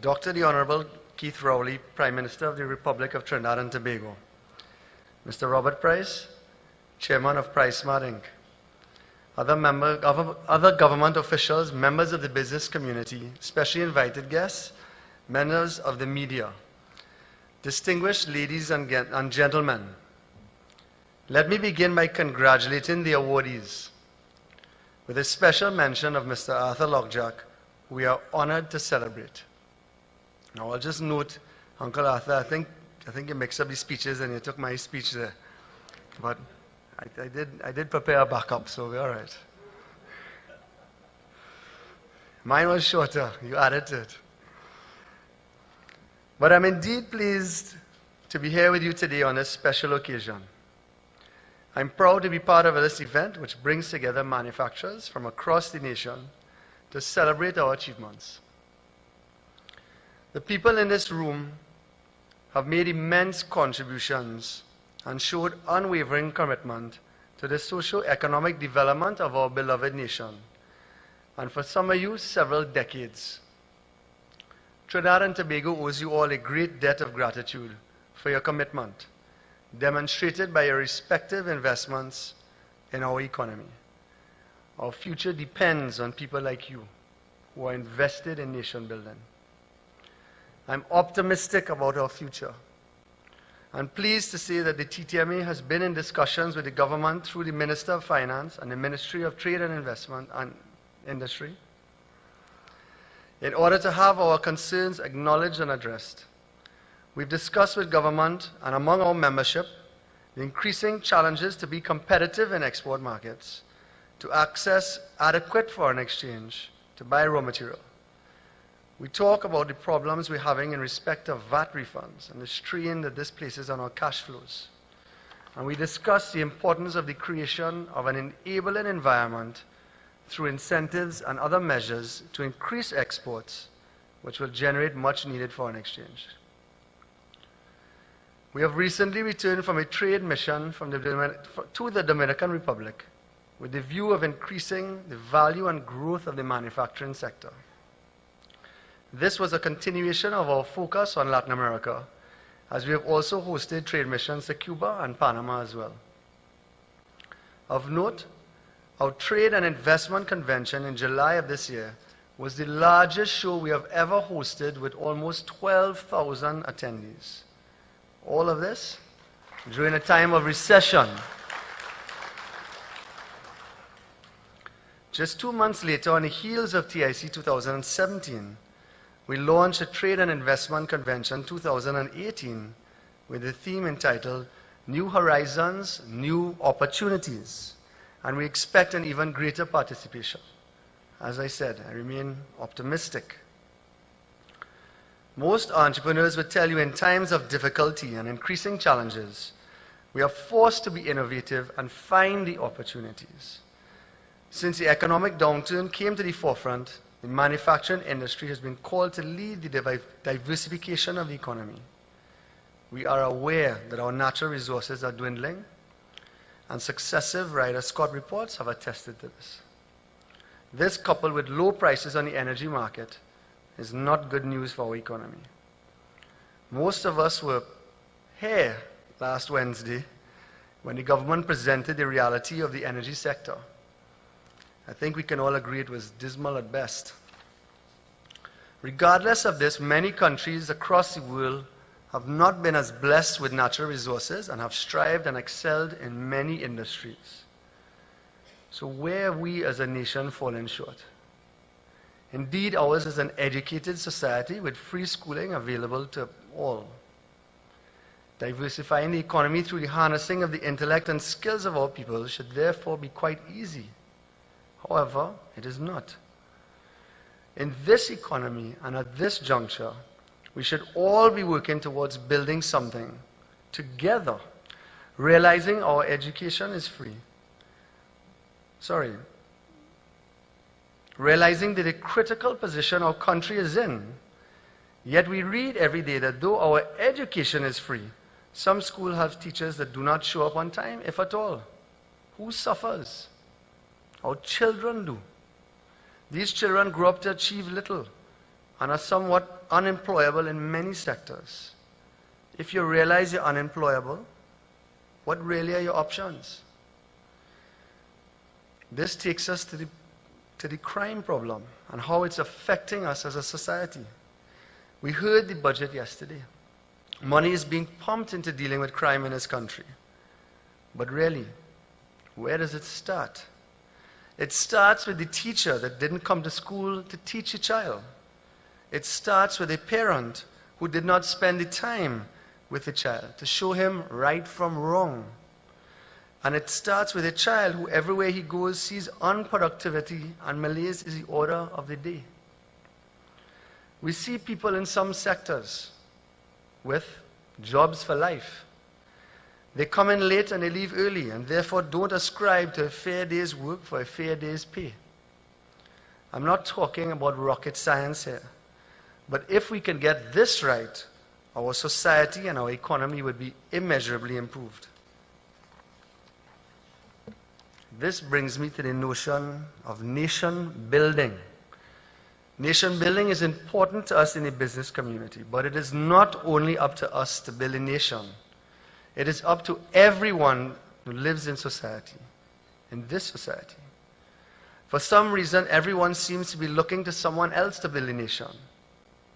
Dr. the Honorable Keith Rowley, Prime Minister of the Republic of Trinidad and Tobago, Mr. Robert Price, Chairman of PriceSmart Inc., other government officials, members of the business community, specially invited guests, members of the media, distinguished ladies and gentlemen, let me begin by congratulating the awardees, with a special mention of Mr. Arthur Lockjack, who we are honored to celebrate. Now, I'll just note, Uncle Arthur, I think you mixed up the speeches and you took my speech there. But I did prepare a backup, so we're all right. Mine was shorter. You added to it. But I'm indeed pleased to be here with you today on this special occasion. I'm proud to be part of this event, which brings together manufacturers from across the nation to celebrate our achievements. The people in this room have made immense contributions and showed unwavering commitment to the socio-economic development of our beloved nation, and for some of you, several decades. Trinidad and Tobago owes you all a great debt of gratitude for your commitment, demonstrated by your respective investments in our economy. Our future depends on people like you who are invested in nation building. I'm optimistic about our future. I'm pleased to say that the TTMA has been in discussions with the government through the Minister of Finance and the Ministry of Trade and Investment and Industry in order to have our concerns acknowledged and addressed. We've discussed with government and among our membership the increasing challenges to be competitive in export markets, to access adequate foreign exchange, to buy raw material. We talk about the problems we're having in respect of VAT refunds and the strain that this places on our cash flows. And we discuss the importance of the creation of an enabling environment through incentives and other measures to increase exports, which will generate much needed foreign exchange. We have recently returned from a trade mission to the Dominican Republic with the view of increasing the value and growth of the manufacturing sector. This was a continuation of our focus on Latin America, as we have also hosted trade missions to Cuba and Panama as well. Of note, our Trade and Investment Convention in July of this year was the largest show we have ever hosted with almost 12,000 attendees. All of this during a time of recession. Just 2 months later, on the heels of TIC 2017, we launched a Trade and Investment Convention 2018 with a theme entitled New Horizons, New Opportunities, and we expect an even greater participation. As I said, I remain optimistic. Most entrepreneurs would tell you in times of difficulty and increasing challenges, we are forced to be innovative and find the opportunities. Since the economic downturn came to the forefront, the manufacturing industry has been called to lead the diversification of the economy. We are aware that our natural resources are dwindling, and successive Ryder Scott reports have attested to this. This, coupled with low prices on the energy market, is not good news for our economy. Most of us were here last Wednesday when the government presented the reality of the energy sector. I think we can all agree it was dismal at best. Regardless of this, many countries across the world have not been as blessed with natural resources and have strived and excelled in many industries. So where have we as a nation fallen short? Indeed, ours is an educated society with free schooling available to all. Diversifying the economy through the harnessing of the intellect and skills of our people should therefore be quite easy. However, it is not. In this economy and at this juncture, we should all be working towards building something together, realizing our education is free. Realizing the critical position our country is in. Yet we read every day that though our education is free, some schools have teachers that do not show up on time, if at all. Who suffers? Our children do. These children grow up to achieve little, and are somewhat unemployable in many sectors. If you realize you're unemployable, what really are your options? This takes us to the crime problem and how it's affecting us as a society. We heard the budget yesterday. Money is being pumped into dealing with crime in this country. But really, where does it start? It starts with the teacher that didn't come to school to teach a child. It starts with a parent who did not spend the time with the child to show him right from wrong. And it starts with a child who everywhere he goes sees unproductivity and malaise is the order of the day. We see people in some sectors with jobs for life. They come in late and they leave early and therefore don't ascribe to a fair day's work for a fair day's pay. I'm not talking about rocket science here, but if we can get this right, our society and our economy would be immeasurably improved. This brings me to the notion of nation building. Nation building is important to us in the business community, but it is not only up to us to build a nation. It is up to everyone who lives in society, in this society. For some reason, everyone seems to be looking to someone else to build a nation.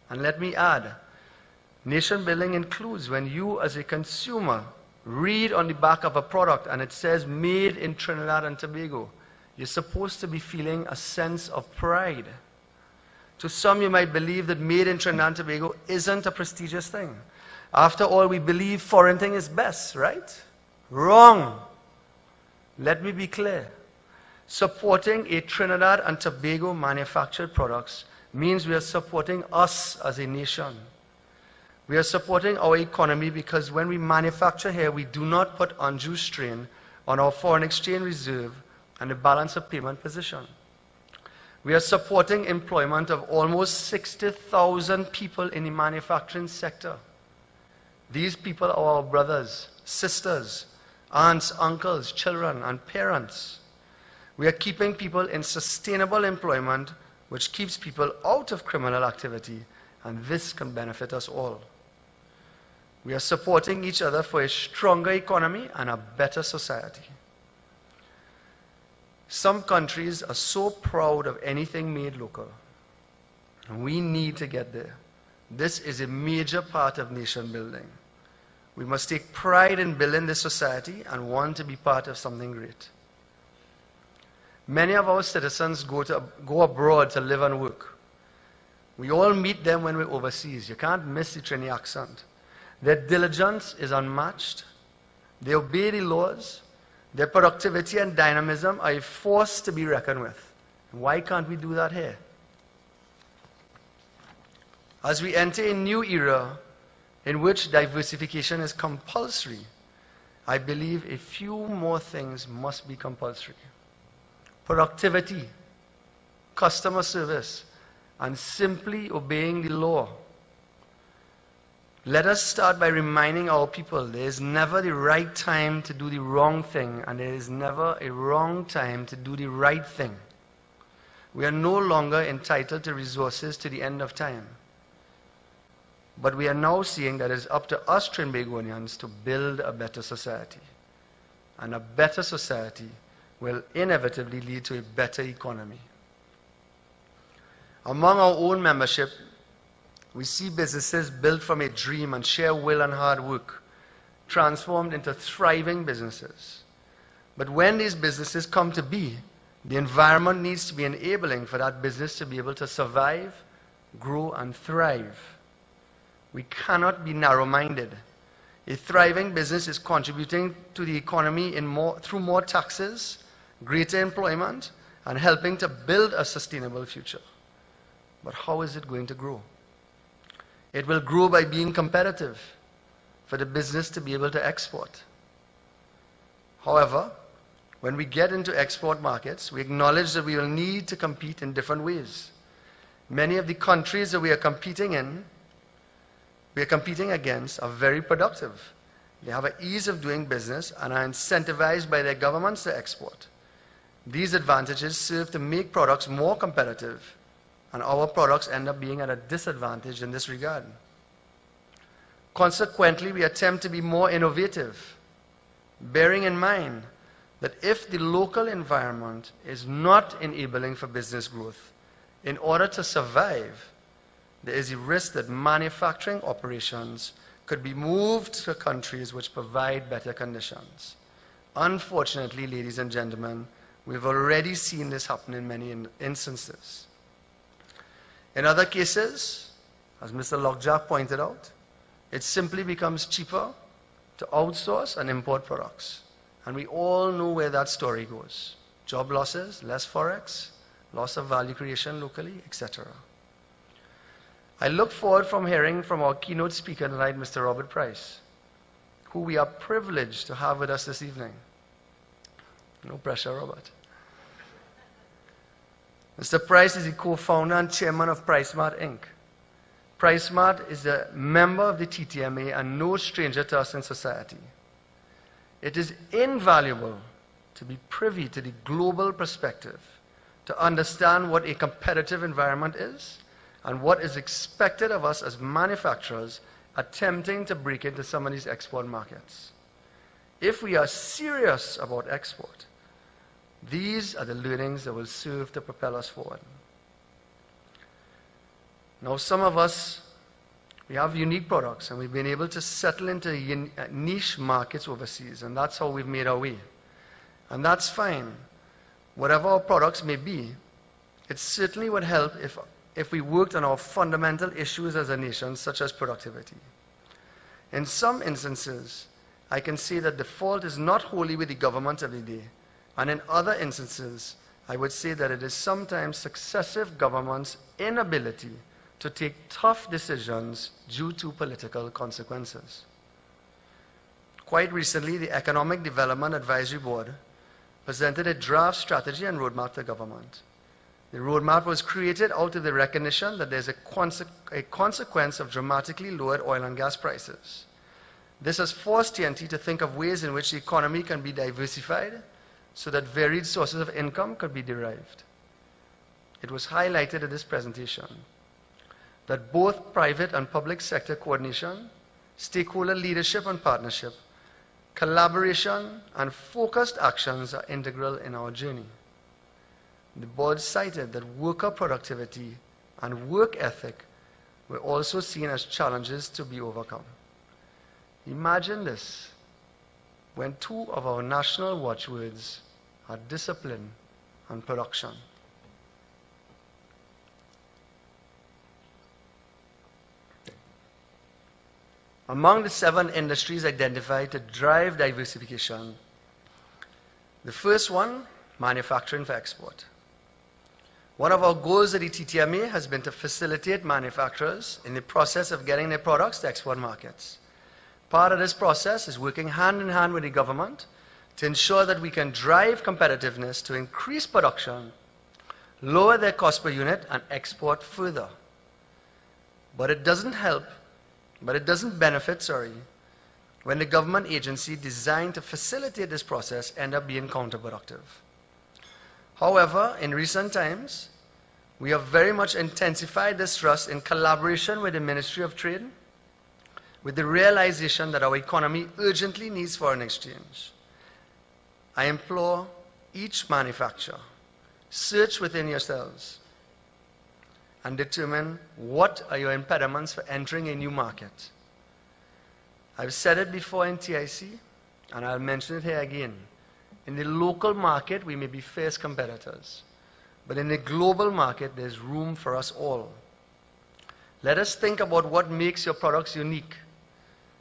And let me add, nation building includes when you as a consumer read on the back of a product and it says made in Trinidad and Tobago. You're supposed to be feeling a sense of pride. To some, you might believe that made in Trinidad and Tobago isn't a prestigious thing. After all, we believe foreign thing is best, right? Wrong. Let me be clear. Supporting a Trinidad and Tobago manufactured products means we are supporting us as a nation. We are supporting our economy because when we manufacture here, we do not put undue strain on our foreign exchange reserve and the balance of payment position. We are supporting employment of almost 60,000 people in the manufacturing sector. These people are our brothers, sisters, aunts, uncles, children, and parents. We are keeping people in sustainable employment, which keeps people out of criminal activity, and this can benefit us all. We are supporting each other for a stronger economy and a better society. Some countries are so proud of anything made local, and we need to get there. This is a major part of nation building. We must take pride in building this society and want to be part of something great. Many of our citizens go abroad to live and work. We all meet them when we're overseas. You can't miss the Trini accent. Their diligence is unmatched. They obey the laws. Their productivity and dynamism are a force to be reckoned with. Why can't we do that here? As we enter a new era in which diversification is compulsory, I believe a few more things must be compulsory. Productivity, customer service, and simply obeying the law. Let us start by reminding our people there is never the right time to do the wrong thing, and there is never a wrong time to do the right thing. We are no longer entitled to resources to the end of time. But we are now seeing that it is up to us Trinbagonians to build a better society. And a better society will inevitably lead to a better economy. Among our own membership, we see businesses built from a dream and sheer will and hard work, transformed into thriving businesses. But when these businesses come to be, the environment needs to be enabling for that business to be able to survive, grow, and thrive. We cannot be narrow-minded. A thriving business is contributing to the economy through more taxes, greater employment, and helping to build a sustainable future. But how is it going to grow? It will grow by being competitive for the business to be able to export. However, when we get into export markets, we acknowledge that we will need to compete in different ways. Many of the countries that we are competing against are very productive. They have an ease of doing business and are incentivized by their governments to export. These advantages serve to make products more competitive and our products end up being at a disadvantage in this regard. Consequently, we attempt to be more innovative, bearing in mind that if the local environment is not enabling for business growth, in order to survive, there is a risk that manufacturing operations could be moved to countries which provide better conditions. Unfortunately, ladies and gentlemen, we've already seen this happen in many instances. In other cases, as Mr. Lockjack pointed out, it simply becomes cheaper to outsource and import products. And we all know where that story goes. Job losses, less forex, loss of value creation locally, etc. I look forward from hearing from our keynote speaker tonight, Mr. Robert Price, who we are privileged to have with us this evening. No pressure, Robert. Mr. Price is the co-founder and chairman of PriceSmart Inc. PriceSmart is a member of the TTMA and no stranger to us in society. It is invaluable to be privy to the global perspective, to understand what a competitive environment is and what is expected of us as manufacturers attempting to break into some of these export markets. If we are serious about export, these are the learnings that will serve to propel us forward. Now, some of us, we have unique products and we've been able to settle into niche markets overseas, and that's how we've made our way. And that's fine. Whatever our products may be, it certainly would help if we worked on our fundamental issues as a nation, such as productivity. In some instances, I can say that the fault is not wholly with the government of the day, and in other instances, I would say that it is sometimes successive governments' inability to take tough decisions due to political consequences. Quite recently, the Economic Development Advisory Board presented a draft strategy and roadmap to government. The roadmap was created out of the recognition that there's a consequence of dramatically lowered oil and gas prices. This has forced TNT to think of ways in which the economy can be diversified so that varied sources of income could be derived. It was highlighted in this presentation that both private and public sector coordination, stakeholder leadership and partnership, collaboration, and focused actions are integral in our journey. The board cited that worker productivity and work ethic were also seen as challenges to be overcome. Imagine this, when two of our national watchwords are discipline and production. Among the 7 industries identified to drive diversification, the first one, manufacturing for export. One of our goals at the TTMA has been to facilitate manufacturers in the process of getting their products to export markets. Part of this process is working hand in hand with the government to ensure that we can drive competitiveness to increase production, lower their cost per unit, and export further. But it doesn't benefit, when the government agency designed to facilitate this process end up being counterproductive. However, in recent times, we have very much intensified this thrust in collaboration with the Ministry of Trade, with the realization that our economy urgently needs foreign exchange. I implore each manufacturer, search within yourselves and determine what are your impediments for entering a new market. I've said it before in TIC, and I'll mention it here again. In the local market, we may be fierce competitors, but in the global market, there's room for us all. Let us think about what makes your products unique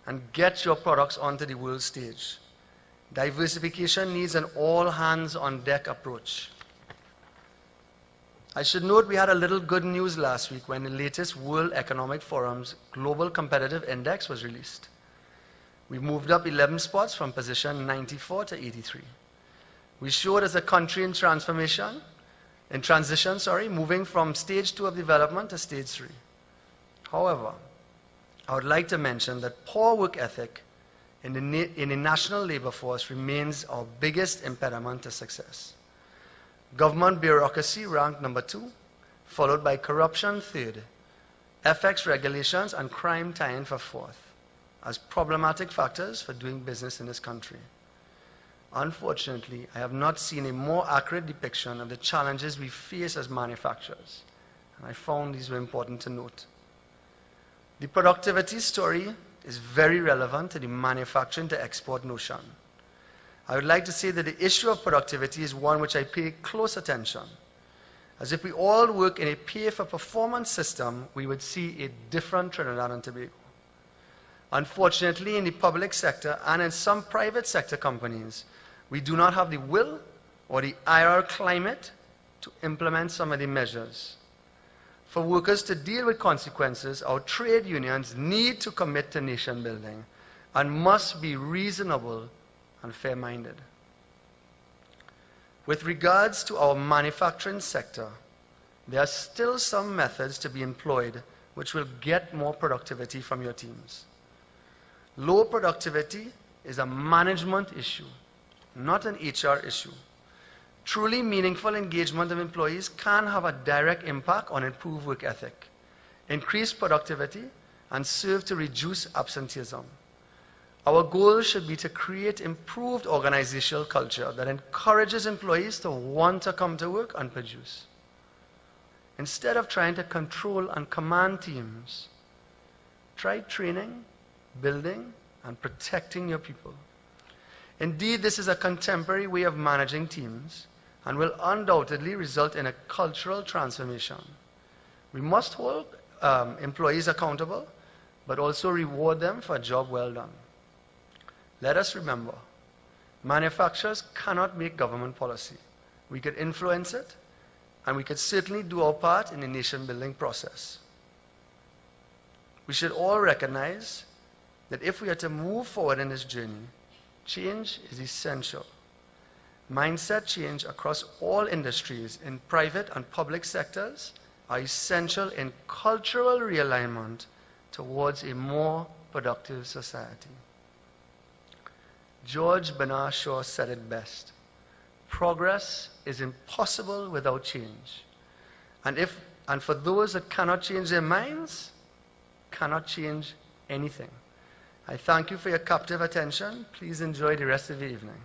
and get your products onto the world stage. Diversification needs an all-hands-on-deck approach. I should note we had a little good news last week when the latest World Economic Forum's Global Competitive Index was released. We moved up 11 spots from position 94 to 83. We showed as a country in transition, moving from stage 2 of development to stage 3. However, I would like to mention that poor work ethic in the national labor force remains our biggest impediment to success. Government bureaucracy ranked number 2, followed by corruption third, FX regulations and crime tying for fourth, as problematic factors for doing business in this country. Unfortunately, I have not seen a more accurate depiction of the challenges we face as manufacturers, and I found these were important to note. The productivity story is very relevant to the manufacturing to export notion. I would like to say that the issue of productivity is one which I pay close attention. As if we all work in a pay-for-performance system, we would see a different Trinidad and Tobago. Unfortunately, in the public sector and in some private sector companies, we do not have the will or the IR climate to implement some of the measures. For workers to deal with consequences, our trade unions need to commit to nation building and must be reasonable and fair-minded. With regards to our manufacturing sector, there are still some methods to be employed which will get more productivity from your teams. Low productivity is a management issue, not an HR issue. Truly meaningful engagement of employees can have a direct impact on improved work ethic, increase productivity, and serve to reduce absenteeism. Our goal should be to create improved organizational culture that encourages employees to want to come to work and produce. Instead of trying to control and command teams, try training, building, and protecting your people. Indeed, this is a contemporary way of managing teams and will undoubtedly result in a cultural transformation. We must hold employees accountable, but also reward them for a job well done. Let us remember, manufacturers cannot make government policy. We could influence it, and we could certainly do our part in the nation-building process. We should all recognize that if we are to move forward in this journey, change is essential. Mindset change across all industries in private and public sectors are essential in cultural realignment towards a more productive society. George Bernard Shaw said it best: progress is impossible without change. And for those that cannot change their minds, cannot change anything. I thank you for your captive attention. Please enjoy the rest of the evening.